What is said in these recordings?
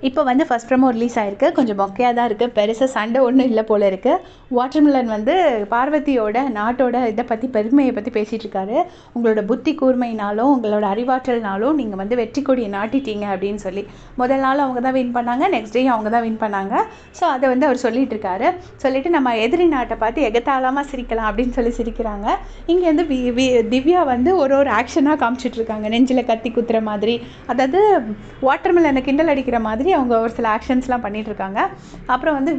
இப்போ வந்து first promo release ஆயிருக்கு. கொஞ்சம் மொக்கையாக தான் இருக்குது. பெருசாக சண்டை ஒன்றும் இல்லை போல இருக்குது. வாட்டர்மெலன் வந்து பார்வதியோட நாட்டோட இதை பற்றி பெருமையை பற்றி பேசிகிட்டு இருக்காரு. உங்களோட புத்தி கூர்மையினாலும் உங்களோட அறிவாற்றல்னாலும் நீங்கள் வந்து வெற்றி கொடியை நாட்டிட்டீங்க அப்படின்னு சொல்லி. முதல் நாள் அவங்க தான் வின் பண்ணாங்க, நெக்ஸ்ட் டே அவங்க தான் வின் பண்ணாங்க. ஸோ அதை வந்து அவர் சொல்லிட்டு இருக்காரு. சொல்லிட்டு நம்ம எதிரி நாட்டை பார்த்து எகத்தாளமாக சிரிக்கலாம் அப்படின்னு சொல்லி சிரிக்கிறாங்க. இங்கே வந்து திவ்யா வந்து ஒரு ஆக்ஷனாக காமிச்சிட்ருக்காங்க, நெஞ்சில் கத்தி குத்துற மாதிரி, அதாவது வாட்டர்மெலனை கிண்டல் அடிக்கிற மாதிரி அவங்க ஒரு சில ஆக்ஷன்ஸ்லாம் பண்ணிகிட்ருக்காங்க. அப்புறம் வந்து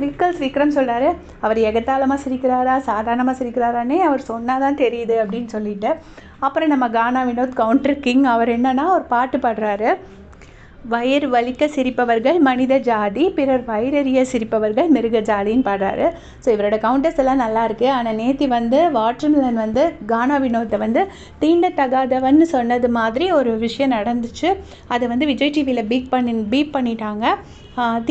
விக்ரம் சொல்கிறாரு, அவர் எகத்தாளமாக சிரிக்கிறாரா சாதாரணமாக சிரிக்கிறாரானே அவர் சொன்னால் தான் தெரியுது அப்படின்னு சொல்லிட்டு. அப்புறம் நம்ம கானா வினோத் கவுண்டர் கிங் அவர் என்னன்னா ஒரு பாட்டு பாடுறாரு. வயிறு வலிக்க சிரிப்பவர்கள் மனித ஜாதி, பிறர் வயிறறிய சிரிப்பவர்கள் மிருக ஜாதின்னு பாடுறாரு. ஸோ இவரோட கவுண்டர்ஸ் எல்லாம் நல்லா இருக்குது. ஆனால் நேத்தி வந்து வாட்டர்மெலன் வந்து கானா வினோத்தை வந்து தீண்டத்தகாதவன்னு சொன்னது மாதிரி ஒரு விஷயம் நடந்துச்சு. அதை வந்து விஜய் டிவியில் பீப் பண்ணிட்டாங்க.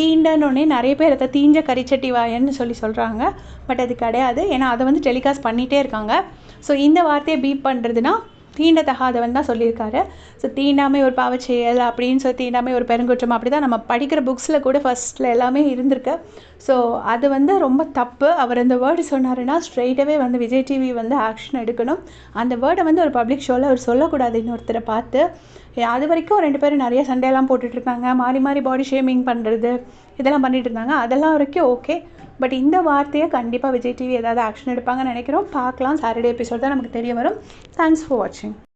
தீண்டனோடனே நிறைய பேர் அதை தீஞ்ச கரிச்சட்டி வாயன்னு சொல்கிறாங்க. பட் அது கிடையாது, ஏன்னா அதை வந்து டெலிகாஸ்ட் பண்ணிகிட்டே இருக்காங்க. ஸோ இந்த வார்த்தையை பீப் பண்ணுறதுனா தீண்டத்தகாதவன் தான் சொல்லியிருக்காரு. ஸோ தீண்டாமை ஒரு பாவச்செயல் அப்படின்னு சொல்லி தீண்டாமை ஒரு பெருங்குற்றம் அப்படி தான் நம்ம படிக்கிற புக்ஸில் கூட ஃபஸ்ட்டில் எல்லாமே இருந்திருக்கு. ஸோ அது வந்து ரொம்ப தப்பு. அவர் அந்த வேர்டு சொன்னாருன்னா ஸ்ட்ரெயிட்டாகவே வந்து விஜய் டிவி வந்து ஆக்ஷன் எடுக்கணும். அந்த வேர்டை வந்து ஒரு பப்ளிக் ஷோவில் அவர் சொல்லக்கூடாது இன்னொருத்தரை பார்த்து. அது வரைக்கும் 2 பேரும் நிறைய சண்டையெல்லாம் போட்டுட்ருக்காங்க, மாறி மாறி பாடி ஷேமிங் பண்ணுறது இதெல்லாம் பண்ணிகிட்டு இருந்தாங்க. அதெல்லாம் வரைக்கும் ஓகே. பட் இந்த வார்த்தையை கண்டிப்பாக விஜய் டிவி ஏதாவது ஆக்ஷன் எடுப்பாங்கன்னு நினைக்கிறோம். பார்க்கலாம், சாட்டர்டே எபிசோட் தான் நமக்கு தெரிய வரும். தேங்க்ஸ் ஃபார் வாட்சிங்.